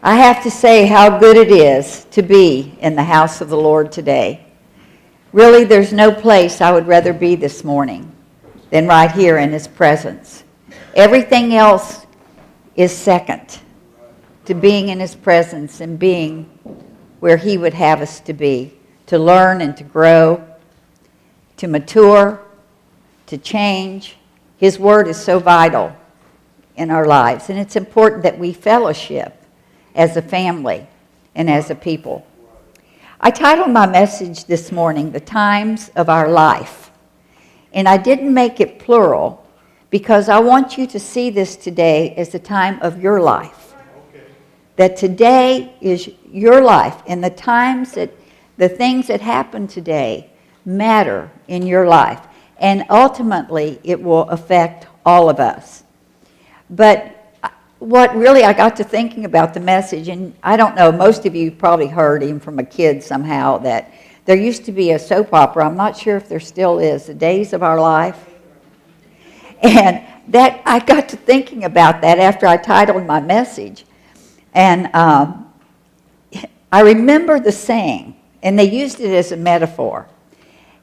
I have to say how good it is to be in the house of the Lord today. Really, there's no place I would rather be this morning than right here in His presence. Everything else is second to being in His presence and being where He would have us to be, to learn and to grow, to mature, to change. His Word is so vital in our lives, and it's important that we fellowship as a family and as a people. I titled my message this morning, The Times of Our Life. And I didn't make it plural because I want you to see this today as the time of your life. Okay. That today is your life, and the things that happen today matter in your life. And ultimately, it will affect all of us. But what really I got to thinking about the message, and I don't know, most of you probably heard, even from a kid somehow, that there used to be a soap opera. I'm not sure if there still is, The Days of Our Life. And that I got to thinking about that after I titled my message. And I remember the saying, and they used it as a metaphor.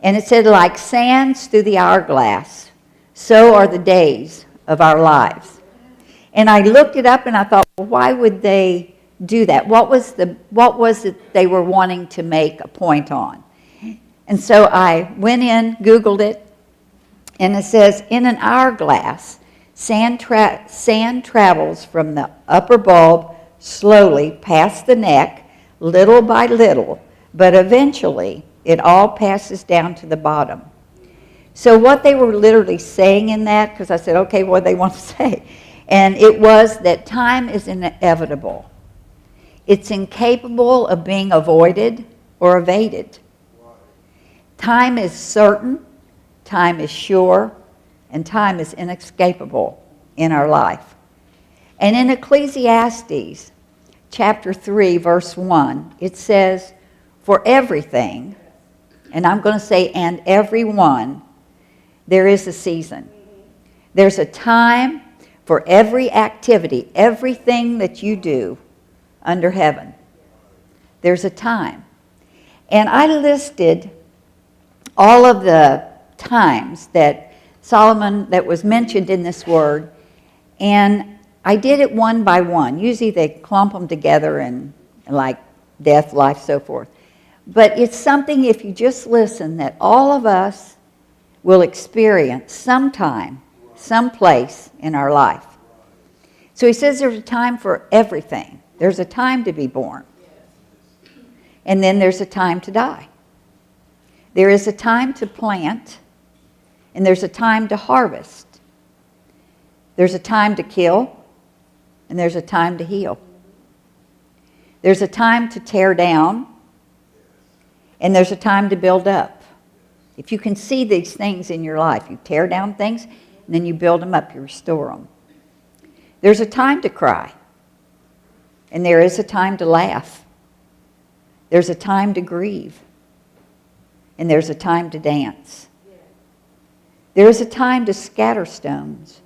And it said, like sands through the hourglass, so are the days of our lives. And I looked it up and I thought, well, why would they do that? What was it they were wanting to make a point on? And so I went in, Googled it, and it says, in an hourglass, sand travels from the upper bulb slowly past the neck, little by little, but eventually it all passes down to the bottom. So what they were literally saying in that, because I said, okay, what do they want to say? And it was that time is inevitable. It's incapable of being avoided or evaded. Time is certain, time is sure, and time is inescapable in our life. And in Ecclesiastes chapter 3, verse 1, it says, for everything, and I'm going to say, and everyone, there is a season. There's a time for every activity, everything that you do under heaven. There's a time. And I listed all of the times that Solomon, that was mentioned in this word, and I did it one by one. Usually they clump them together and like death, life, so forth. But it's something, if you just listen, that all of us will experience sometime, someplace in our life. So he says there's a time for everything. There's a time to be born. And then there's a time to die. There is a time to plant, and there's a time to harvest. There's a time to kill, and there's a time to heal. There's a time to tear down, and there's a time to build up. If you can see these things in your life, you tear down things, and then you build them up, you restore them. There's a time to cry, and there is a time to laugh. There's a time to grieve, and there's a time to dance. There is a time to scatter stones,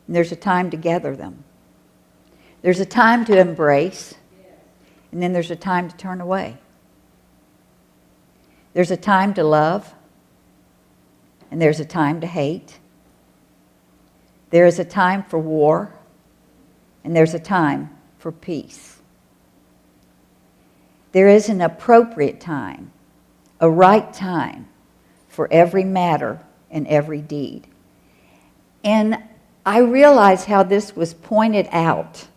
and there's a time to gather them. There's a time to embrace, and then there's a time to turn away. There's a time to love, and there's a time to hate. There is a time for war, and there's a time for peace. There is an appropriate time, a right time for every matter and every deed. And I realize how this was pointed out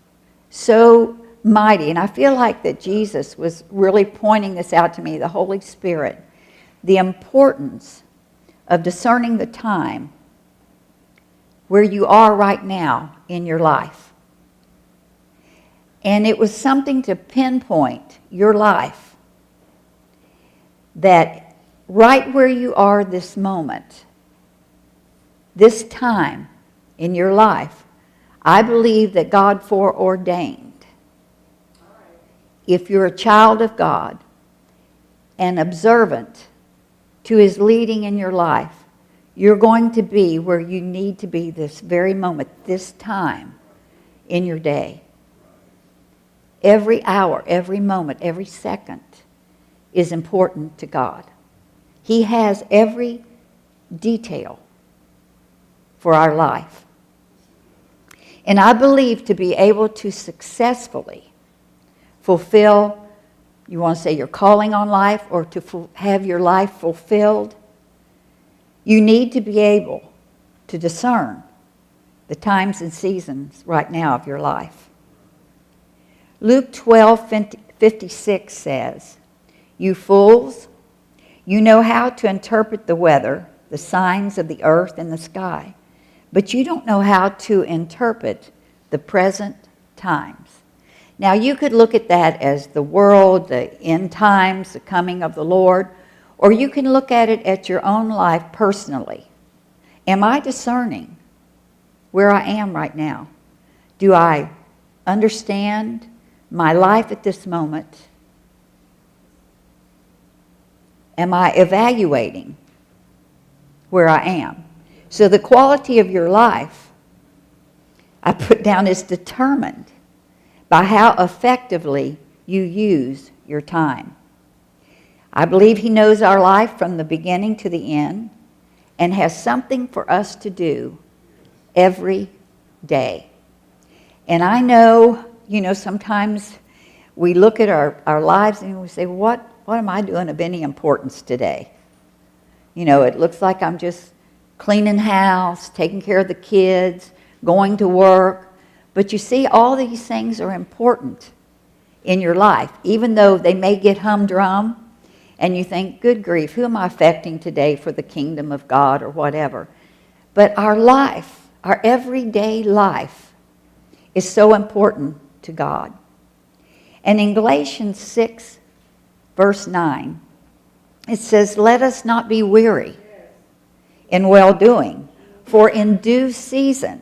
so mighty, and I feel like that Jesus was really pointing this out to me, the Holy Spirit, the importance of discerning the time where you are right now in your life. And it was something to pinpoint your life that right where you are this moment, this time in your life, I believe that God foreordained. If you're a child of God and observant to his leading in your life, you're going to be where you need to be this very moment, this time in your day. Every hour, every moment, every second is important to God. He has every detail for our life. And I believe to be able to successfully fulfill, you want to say your calling on life, or to have your life fulfilled, you need to be able to discern the times and seasons right now of your life. Luke 12:56 says, "You fools, you know how to interpret the weather, the signs of the earth and the sky, but you don't know how to interpret the present times." Now, you could look at that as the world, the end times, the coming of the Lord, or you can look at it at your own life personally. Am I discerning where I am right now? Do I understand my life at this moment? Am I evaluating where I am? So the quality of your life, I put down, is determined by how effectively you use your time. I believe he knows our life from the beginning to the end and has something for us to do every day. And I know, sometimes we look at our lives and we say, what am I doing of any importance today? It looks like I'm just cleaning house, taking care of the kids, going to work. But you see, all these things are important in your life, even though they may get humdrum, and you think, good grief, who am I affecting today for the kingdom of God or whatever? But our life, our everyday life, is so important to God. And in Galatians 6, verse 9, it says, "Let us not be weary in well-doing, for in due season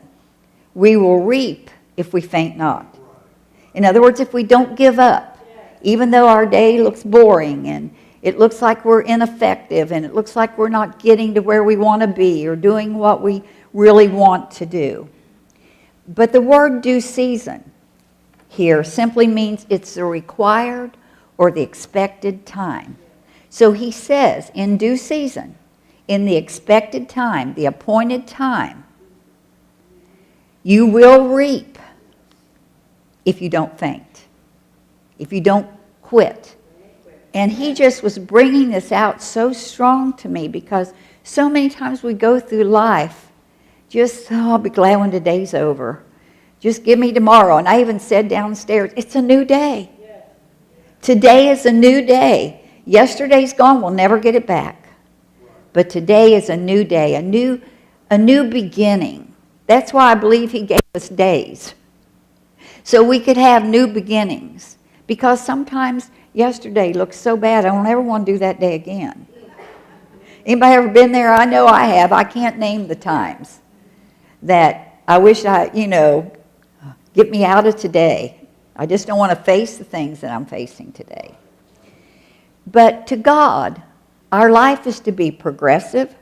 we will reap if we faint not." In other words, if we don't give up, even though our day looks boring and it looks like we're ineffective and it looks like we're not getting to where we want to be or doing what we really want to do. But the word due season here simply means it's the required or the expected time. So he says, in due season, in the expected time, the appointed time, you will reap if you don't faint, if you don't quit. And he just was bringing this out so strong to me, because so many times we go through life just, I'll be glad when today's over. Just give me tomorrow. And I even said downstairs, it's a new day. Today is a new day. Yesterday's gone, we'll never get it back. But today is a new day, a new beginning. That's why I believe he gave us days, so we could have new beginnings. Because sometimes yesterday looks so bad, I don't ever want to do that day again. Anybody ever been there? I know I have. I can't name the times that I wish get me out of today. I just don't want to face the things that I'm facing today. But to God, our life is to be progressive,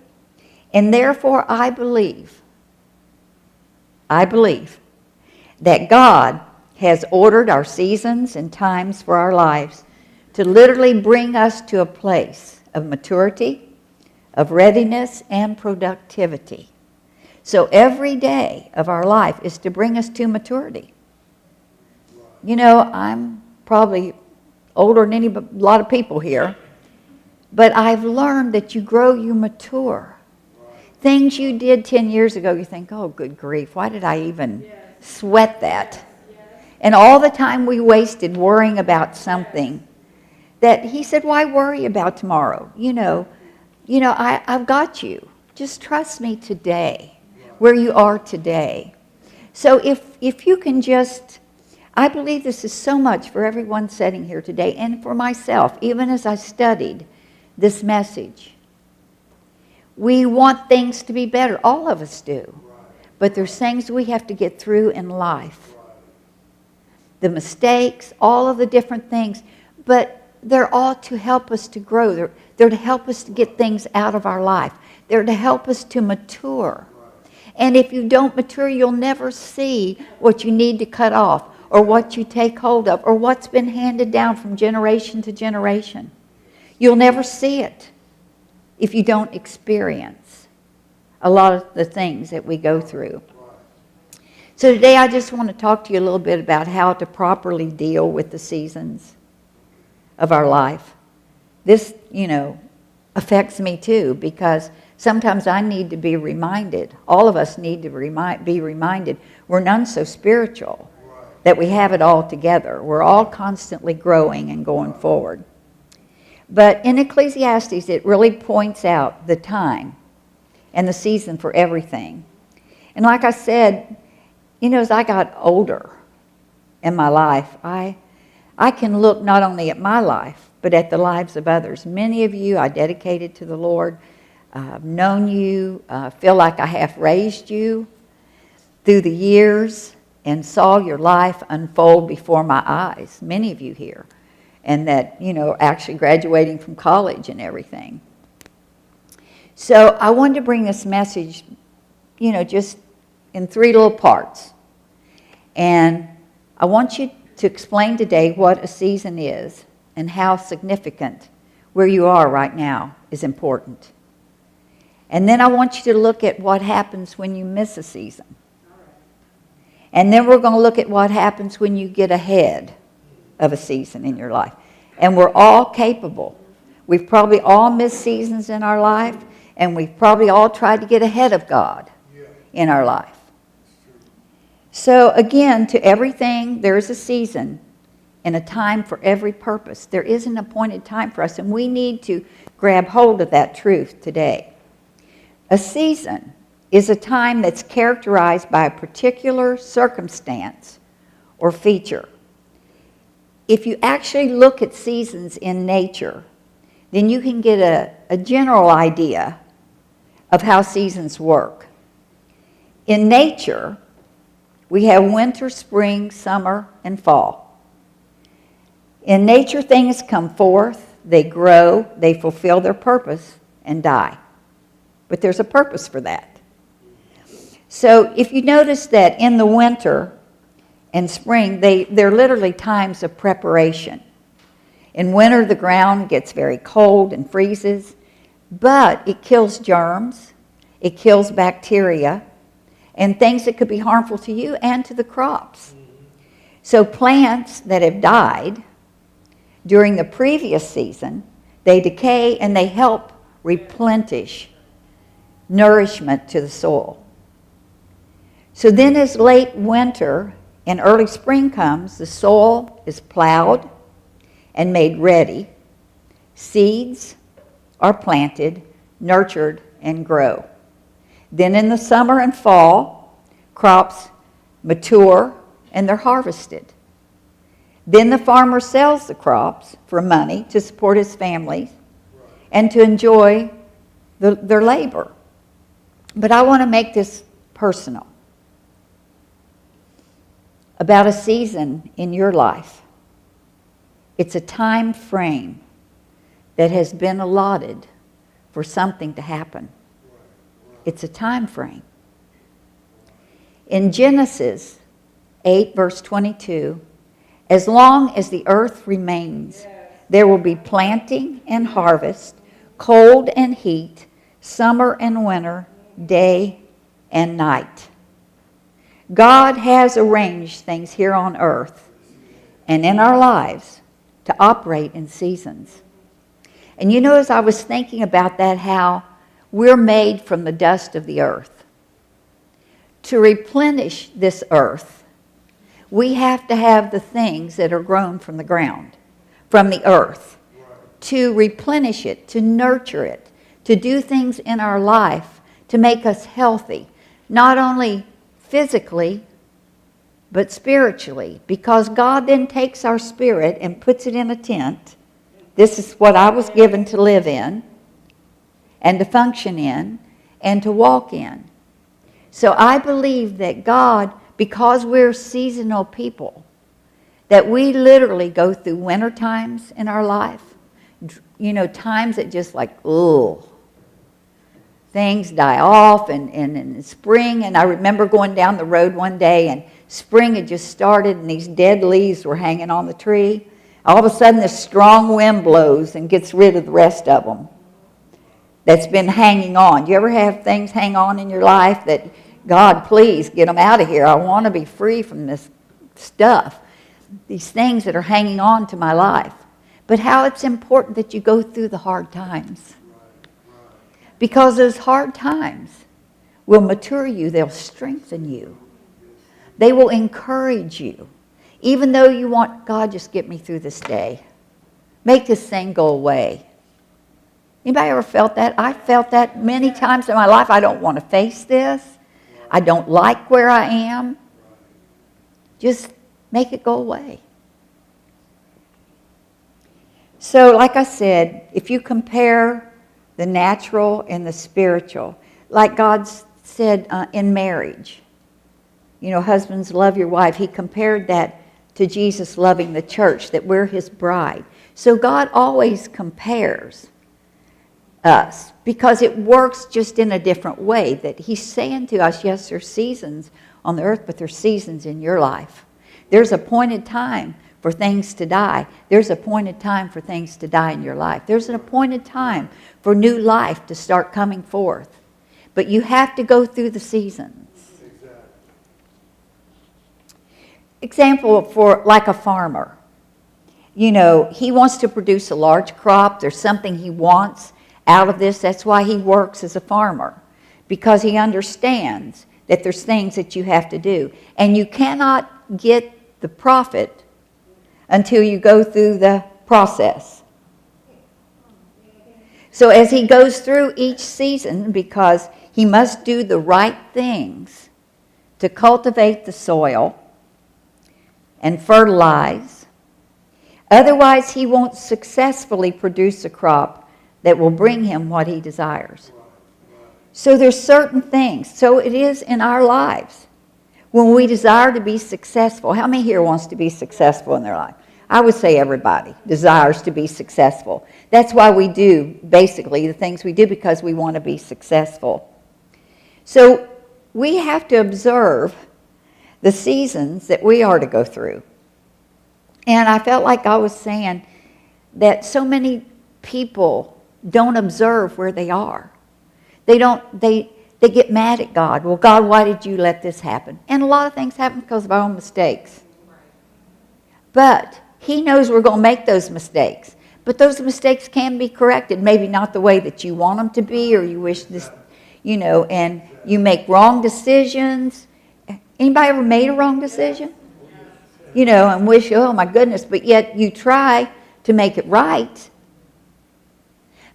and therefore I believe that God has ordered our seasons and times for our lives to literally bring us to a place of maturity, of readiness, and productivity. So every day of our life is to bring us to maturity. I'm probably older than a lot of people here, but I've learned that you grow, you mature. Things you did 10 years ago, you think, oh, good grief, why did I even sweat that? And all the time we wasted worrying about something that he said, why worry about tomorrow? I've got you. Just trust me today, where you are today. So if you can just, I believe this is so much for everyone sitting here today, and for myself, even as I studied this message. We want things to be better. All of us do. But there's things we have to get through in life. The mistakes, all of the different things. But they're all to help us to grow. They're to help us to get things out of our life. They're to help us to mature. And if you don't mature, you'll never see what you need to cut off, or what you take hold of, or what's been handed down from generation to generation. You'll never see it if you don't experience a lot of the things that we go through. So today I just want to talk to you a little bit about how to properly deal with the seasons of our life. This, affects me too, because sometimes I need to be reminded, all of us need to be reminded, we're none so spiritual that we have it all together. We're all constantly growing and going forward. But in Ecclesiastes, it really points out the time and the season for everything. And like I said, as I got older in my life, I can look not only at my life, but at the lives of others. Many of you I dedicated to the Lord. I've known you, feel like I have raised you through the years and saw your life unfold before my eyes, many of you here. And that, actually graduating from college and everything. So I wanted to bring this message, just in 3 little parts. And I want you to explain today what a season is and how significant where you are right now is important. And then I want you to look at what happens when you miss a season. And then we're going to look at what happens when you get ahead of a season in your life. And we're all capable. We've probably all missed seasons in our life, and we've probably all tried to get ahead of God in our life. So again, to everything, there is a season and a time for every purpose. There is an appointed time for us, and we need to grab hold of that truth today. A season is a time that's characterized by a particular circumstance or feature. If you actually look at seasons in nature, then you can get a general idea of how seasons work. In nature, we have winter, spring, summer, and fall. In nature, things come forth, they grow, they fulfill their purpose, and die. But there's a purpose for that. So if you notice that in the winter and spring, they're literally times of preparation. In winter, the ground gets very cold and freezes, but it kills germs, it kills bacteria, and things that could be harmful to you and to the crops. So plants that have died during the previous season, they decay and they help replenish nourishment to the soil. So then as late winter and early spring comes, the soil is plowed and made ready. Seeds are planted, nurtured, and grow. Then in the summer and fall, crops mature and they're harvested. Then the farmer sells the crops for money to support his family and to enjoy their labor. But I want to make this personal about a season in your life. It's a time frame that has been allotted for something to happen. It's a time frame. In Genesis 8, verse 22, as long as the earth remains, there will be planting and harvest, cold and heat, summer and winter, day and night. God has arranged things here on earth and in our lives to operate in seasons. And as I was thinking about that, how we're made from the dust of the earth. To replenish this earth, we have to have the things that are grown from the ground, from the earth, to replenish it, to nurture it, to do things in our life to make us healthy, not only physically, but spiritually, because God then takes our spirit and puts it in a tent This is what I was given to live in and to function in and to walk in. So I believe that God, because we're seasonal people, that we literally go through winter times in our life, times that just like, things die off, and in spring, and I remember going down the road one day, and spring had just started, and these dead leaves were hanging on the tree. All of a sudden, this strong wind blows and gets rid of the rest of them that's been hanging on. Do you ever have things hang on in your life that, God, please get them out of here. I want to be free from this stuff, these things that are hanging on to my life. But how it's important that you go through the hard times. Because those hard times will mature you. They'll strengthen you. They will encourage you. Even though you want, God, just get me through this day. Make this thing go away. Anybody ever felt that? I felt that many times in my life. I don't want to face this. I don't like where I am. Just make it go away. So, like I said, if you compare the natural and the spiritual, like God said in marriage, husbands, love your wife. He compared that to Jesus loving the church, that we're his bride. So God always compares us because it works just in a different way, that he's saying to us, yes, there's seasons on the earth, but there's seasons in your life. There's appointed time for things to die. There's appointed time for things to die in your life. There's an appointed time for new life to start coming forth. But you have to go through the seasons. Example for like a farmer. He wants to produce a large crop. There's something he wants out of this. That's why he works as a farmer, because he understands that there's things that you have to do. And you cannot get the profit until you go through the process. So as he goes through each season, because he must do the right things to cultivate the soil and fertilize, otherwise he won't successfully produce a crop that will bring him what he desires. So there's certain things. So it is in our lives. When we desire to be successful, how many here wants to be successful in their life? I would say everybody desires to be successful. That's why we do, basically, the things we do, because we want to be successful. So we have to observe the seasons that we are to go through. And I felt like I was saying that so many people don't observe where they are. They get mad at God. Well, God, why did you let this happen? And a lot of things happen because of our own mistakes. But he knows we're going to make those mistakes. But those mistakes can be corrected. Maybe not the way that you want them to be, or you wish this, and you make wrong decisions. Anybody ever made a wrong decision? And wish, oh my goodness, but yet you try to make it right.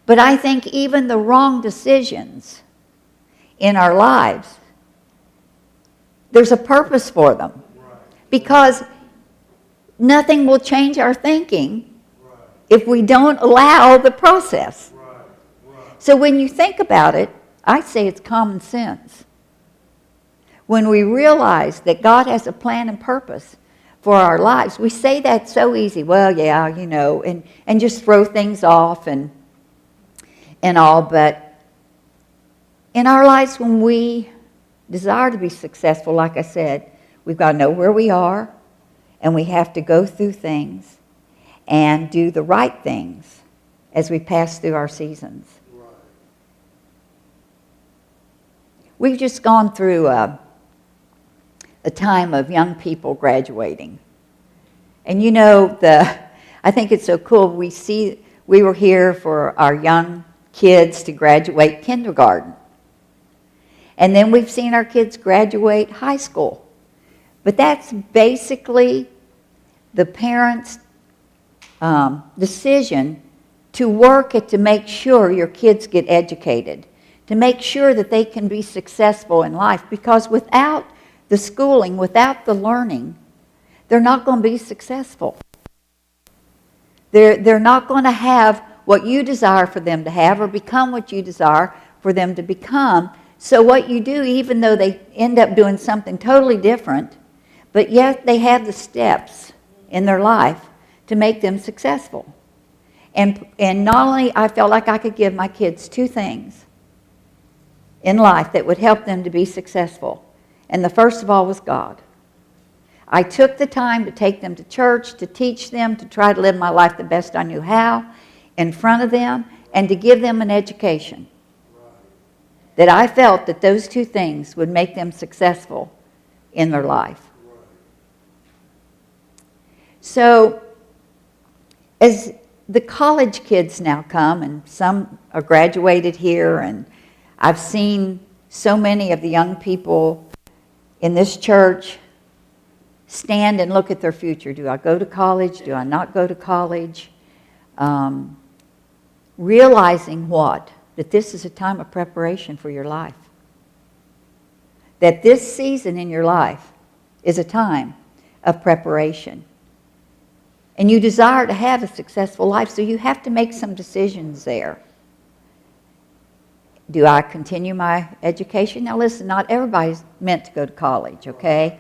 But I think even the wrong decisions in our lives, there's a purpose for them. Because nothing will change our thinking if we don't allow the process. So when you think about it, I say it's common sense. When we realize that God has a plan and purpose for our lives, we say that so easy. Well, yeah, and just throw things off and all. But in our lives, when we desire to be successful, like I said, we've got to know where we are, and we have to go through things and do the right things as we pass through our seasons. We've just gone through a time of young people graduating. And I think it's so cool. We were here for our young kids to graduate kindergarten. And then we've seen our kids graduate high school. But that's basically the parents' decision to work to make sure your kids get educated, to make sure that they can be successful in life. Because without the schooling, without the learning, they're not going to be successful. They're not going to have what you desire for them to have or become what you desire for them to become. So what you do, even though they end up doing something totally different, but yet they have the steps in their life to make them successful. And not only I felt like I could give my kids two things in life that would help them to be successful. And the first of all was God. I took the time to take them to church, to teach them, to try to live my life the best I knew how in front of them, and to give them an education. That I felt that those two things would make them successful in their life. So, as the college kids now come, and some are graduated here, and I've seen so many of the young people in this church stand and look at their future. Do I go to college? Do I not go to college? Realizing what? That this is a time of preparation for your life. That this season in your life is a time of preparation. And you desire to have a successful life, so you have to make some decisions there. Do I continue my education? Now listen, not everybody's meant to go to college, okay?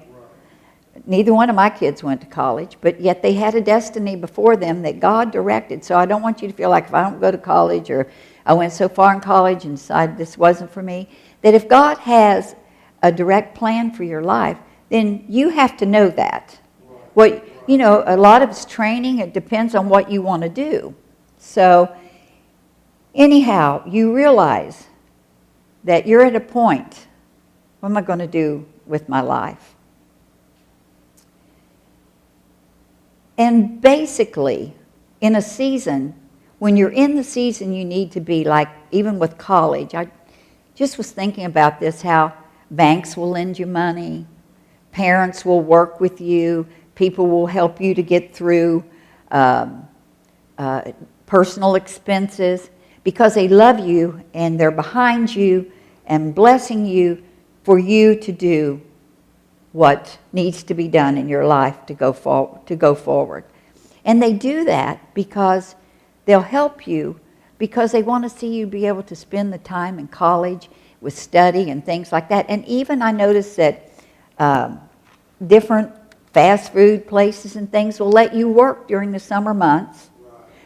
Neither one of my kids went to college, but yet they had a destiny before them that God directed. So I don't want you to feel like if I don't go to college, or I went so far in college and decided this wasn't for me, that if God has a direct plan for your life, then you have to know that. What, you know, a lot of it's training. It depends on what you want to do. So anyhow, you realize that you're at a point, what am I going to do with my life? And basically, in a season, when you're in the season you need to be, like even with college, I just was thinking about this, how banks will lend you money, parents will work with you, people will help you to get through personal expenses because they love you and they're behind you and blessing you for you to do what needs to be done in your life to go forward. And they do that because they'll help you because they want to see you be able to spend the time in college with study and things like that. And even I noticed that different fast food places and things will let you work during the summer months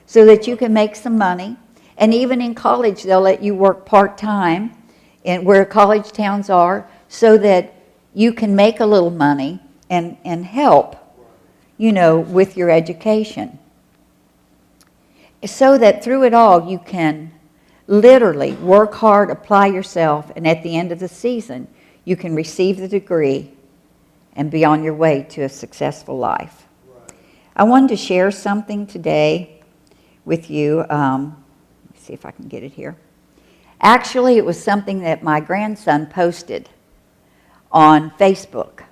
so that you can make some money. And even in college, they'll let you work part-time where college towns are so that you can make a little money and help, you know, with your education. So that through it all, you can literally work hard, apply yourself, and at the end of the season, you can receive the degree and be on your way to a successful life. I wanted to share something today with you. Let me see if I can get it here. Actually, it was something that my grandson posted on Facebook.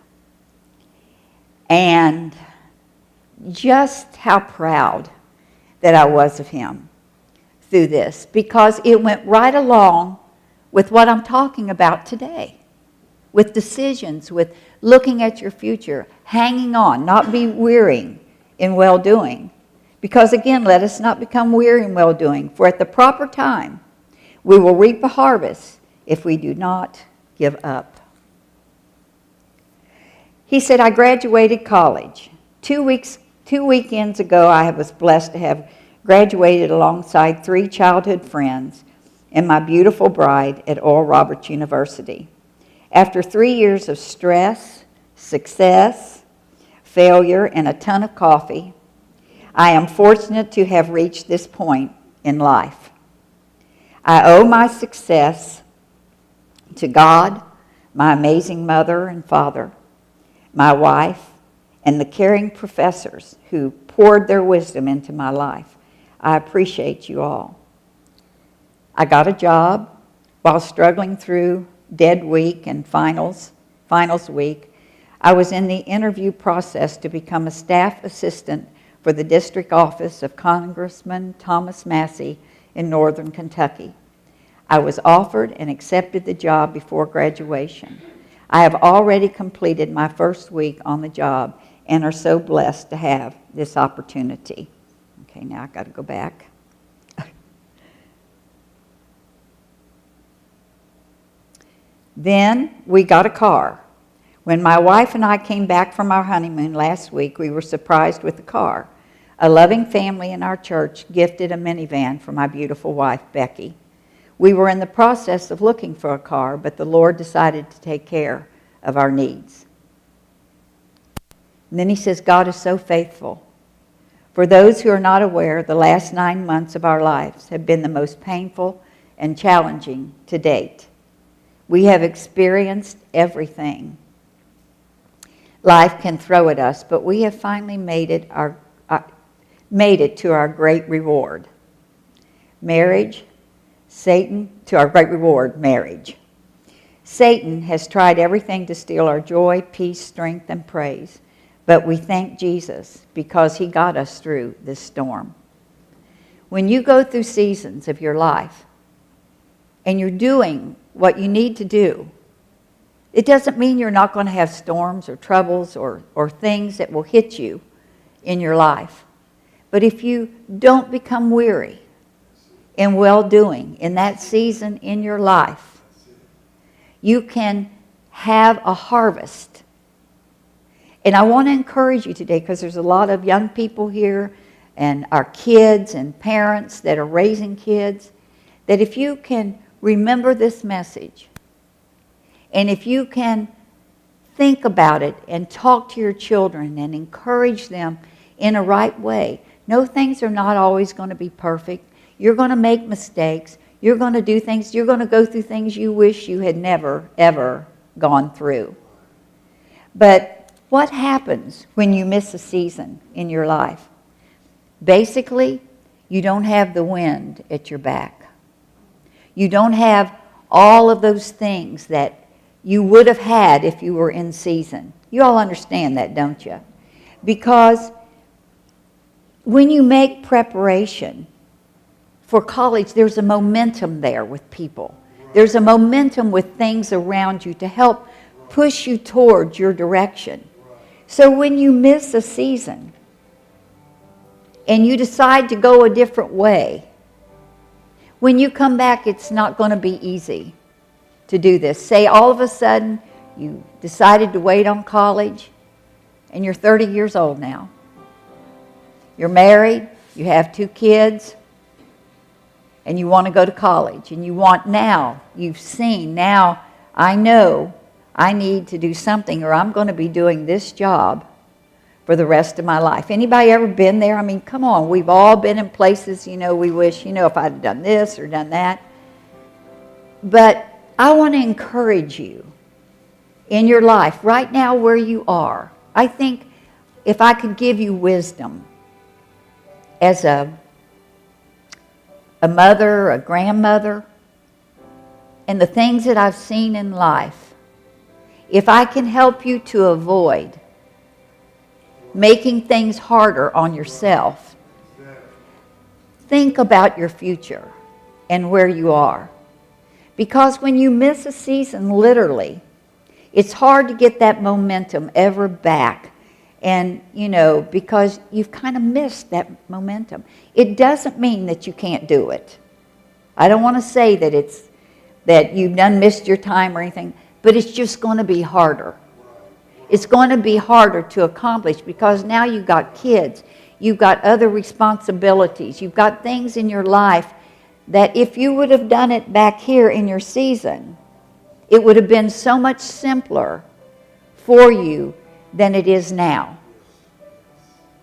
And just how proud that I was of him through this, because it went right along with what I'm talking about today, with decisions, with looking at your future, hanging on, not be weary in well-doing. Because again, let us not become weary in well-doing, for at the proper time we will reap a harvest if we do not give up. He said, I graduated college. 2 weekends ago, I was blessed to have graduated alongside 3 childhood friends and my beautiful bride at Oral Roberts University. After 3 years of stress, success, failure, and a ton of coffee, I am fortunate to have reached this point in life. I owe my success to God, my amazing mother and father, my wife, and the caring professors who poured their wisdom into my life. I appreciate you all. I got a job while struggling through dead week and finals week. I was in the interview process to become a staff assistant for the district office of Congressman Thomas Massey in northern Kentucky. I was offered and accepted the job before graduation. I have already completed my first week on the job and are so blessed to have this opportunity. Okay, now I got to go back. Then we got a car. When my wife and I came back from our honeymoon last week, we were surprised with a car. A loving family in our church gifted a minivan for my beautiful wife, Becky. We were in the process of looking for a car, but the Lord decided to take care of our needs. And then he says, God is so faithful. For those who are not aware, the last 9 months of our lives have been the most painful and challenging to date. We have experienced everything life can throw at us, but we have finally made it to our great reward. Marriage. Satan has tried everything to steal our joy, peace, strength, and praise. But we thank Jesus because he got us through this storm. When you go through seasons of your life and you're doing what you need to do, it doesn't mean you're not going to have storms or troubles or things that will hit you in your life. But if you don't become weary in well-doing in that season in your life, you can have a harvest. And I want to encourage you today, because there's a lot of young people here and our kids and parents that are raising kids, that if you can remember this message, and if you can think about it and talk to your children and encourage them in a right way. No, things are not always going to be perfect. You're going to make mistakes. You're going to do things. You're going to go through things you wish you had never, ever gone through. But what happens when you miss a season in your life? Basically, you don't have the wind at your back. You don't have all of those things that you would have had if you were in season. You all understand that, don't you? Because when you make preparation for college, there's a momentum there with people. There's a momentum with things around you to help push you towards your direction. So when you miss a season and you decide to go a different way, when you come back, it's not going to be easy to do this. Say all of a sudden you decided to wait on college and you're 30 years old now. You're married, you have 2 kids, and you want to go to college. And you've seen, now I know I need to do something or I'm going to be doing this job for the rest of my life. Anybody ever been there? I mean, come on, we've all been in places, we wish, if I'd done this or done that. But I want to encourage you in your life, right now where you are. I think if I could give you wisdom as a mother, a grandmother, and the things that I've seen in life, if I can help you to avoid making things harder on yourself, think about your future and where you are. Because when you miss a season, literally, it's hard to get that momentum ever back. And, because you've kind of missed that momentum. It doesn't mean that you can't do it. I don't want to say that you've done missed your time or anything, but it's just going to be harder. It's going to be harder to accomplish because now you've got kids. You've got other responsibilities. You've got things in your life that if you would have done it back here in your season, it would have been so much simpler for you than it is now.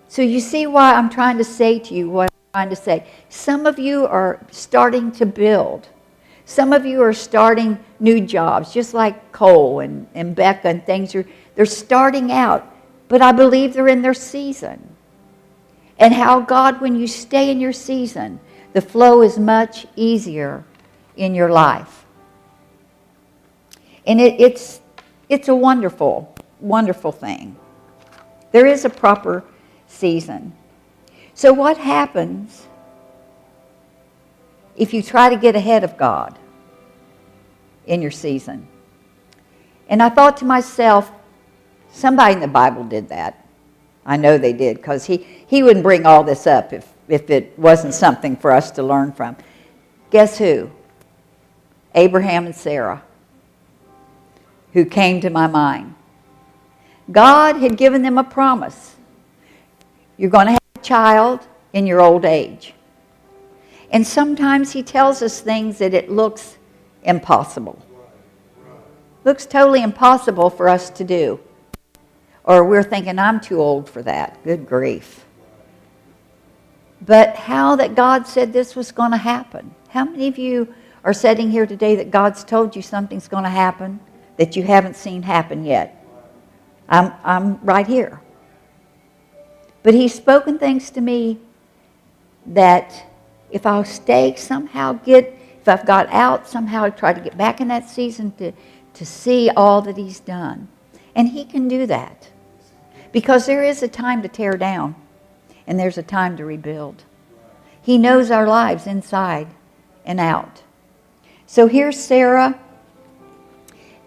So you see why I'm trying to say to you what I'm trying to say. Some of you are starting to build. Some of you are starting new jobs, just like Cole and Becca and things. They're starting out, but I believe they're in their season. And how God, when you stay in your season, the flow is much easier in your life. And it's a wonderful, wonderful thing. There is a proper season. So what happens if you try to get ahead of God in your season? And I thought to myself, somebody in the Bible did that. I know they did, because he wouldn't bring all this up if it wasn't something for us to learn from. Guess who? Abraham and Sarah, who came to my mind. God had given them a promise. You're going to have a child in your old age. And sometimes he tells us things that it looks impossible. Looks totally impossible for us to do. Or we're thinking, I'm too old for that. Good grief. But how that God said this was going to happen. How many of you are sitting here today that God's told you something's going to happen that you haven't seen happen yet? I'm right here. But he's spoken things to me that if I'll stay somehow if I've got out, somehow I try to get back in that season to see all that he's done. And he can do that. Because there is a time to tear down, and there's a time to rebuild. He knows our lives inside and out. So here's Sarah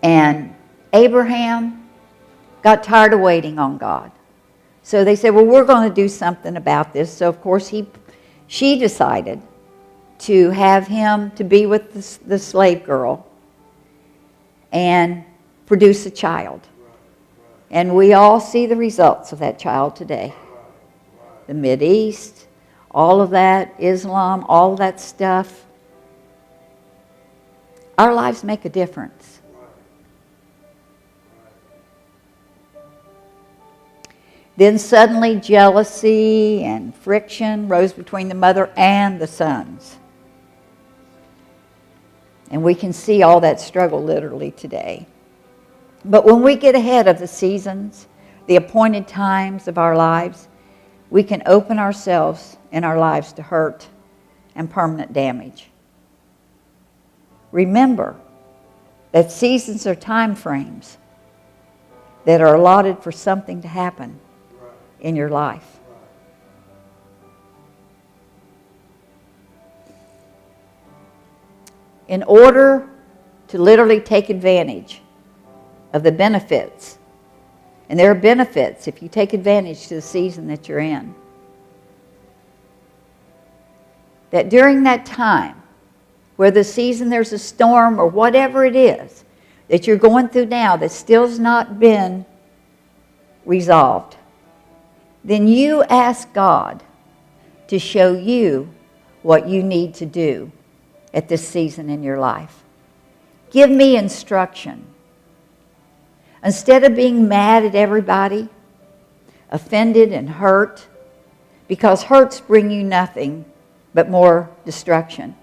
and Abraham got tired of waiting on God. So they said, well, we're going to do something about this. So, of course, she decided to have him to be with the slave girl and produce a child. And we all see the results of that child today. The Mideast, all of that, Islam, all of that stuff. Our lives make a difference. Then suddenly jealousy and friction rose between the mother and the sons. And we can see all that struggle literally today. But when we get ahead of the seasons, the appointed times of our lives, we can open ourselves and our lives to hurt and permanent damage. Remember that seasons are time frames that are allotted for something to happen in your life. In order to literally take advantage of the benefits, and there are benefits if you take advantage to the season that you're in, that during that time, where the season there's a storm or whatever it is that you're going through now that still's not been resolved, then you ask God to show you what you need to do at this season in your life. Give me instruction. Instead of being mad at everybody, offended and hurt, because hurts bring you nothing but more destruction.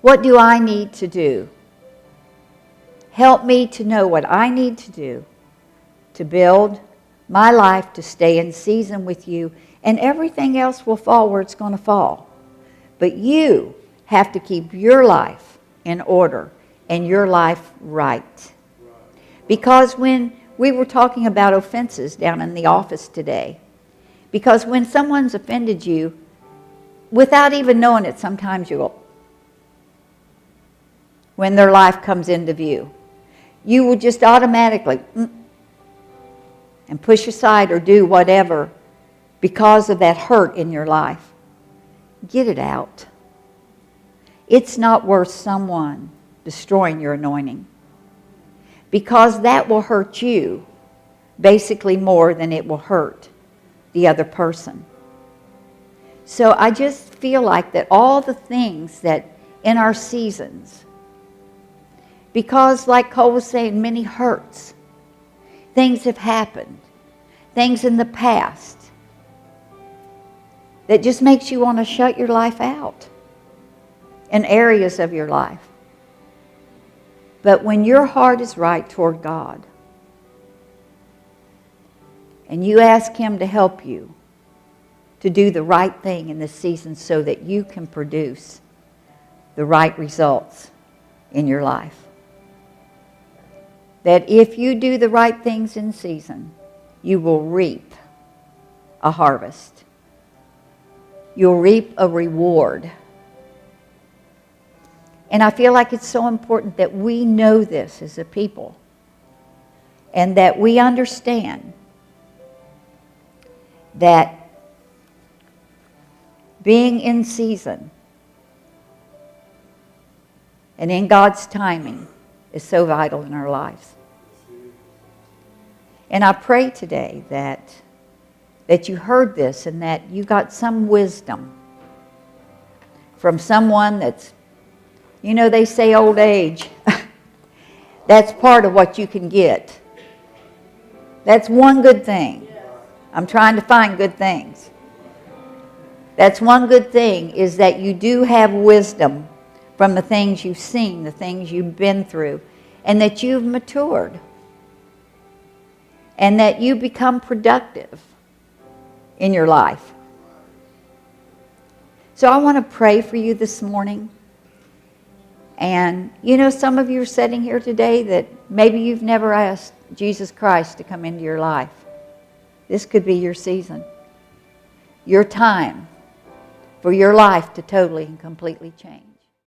What do I need to do? Help me to know what I need to do to build my life to stay in season with you, and everything else will fall where it's going to fall. But you have to keep your life in order and your life right. Because when we were talking about offenses down in the office today, because when someone's offended you, without even knowing it, sometimes you will, when their life comes into view, you will just automatically and push aside or do whatever because of that hurt in your life. Get it out. It's not worth someone destroying your anointing, because that will hurt you basically more than it will hurt the other person. So I just feel like that all the things that in our seasons, because like Cole was saying, many hurts, things have happened, things in the past that just makes you want to shut your life out in areas of your life. But when your heart is right toward God and you ask Him to help you to do the right thing in this season so that you can produce the right results in your life, that if you do the right things in season, you will reap a harvest. You'll reap a reward. And I feel like it's so important that we know this as a people, and that we understand that being in season and in God's timing is so vital in our lives. And I pray today that you heard this and that you got some wisdom from someone that's, they say old age. That's part of what you can get. That's one good thing. I'm trying to find good things. That's one good thing, is that you do have wisdom from the things you've seen, the things you've been through, and that you've matured. And that you become productive in your life. So I want to pray for you this morning. And some of you are sitting here today that maybe you've never asked Jesus Christ to come into your life. This could be your season, your time for your life to totally and completely change.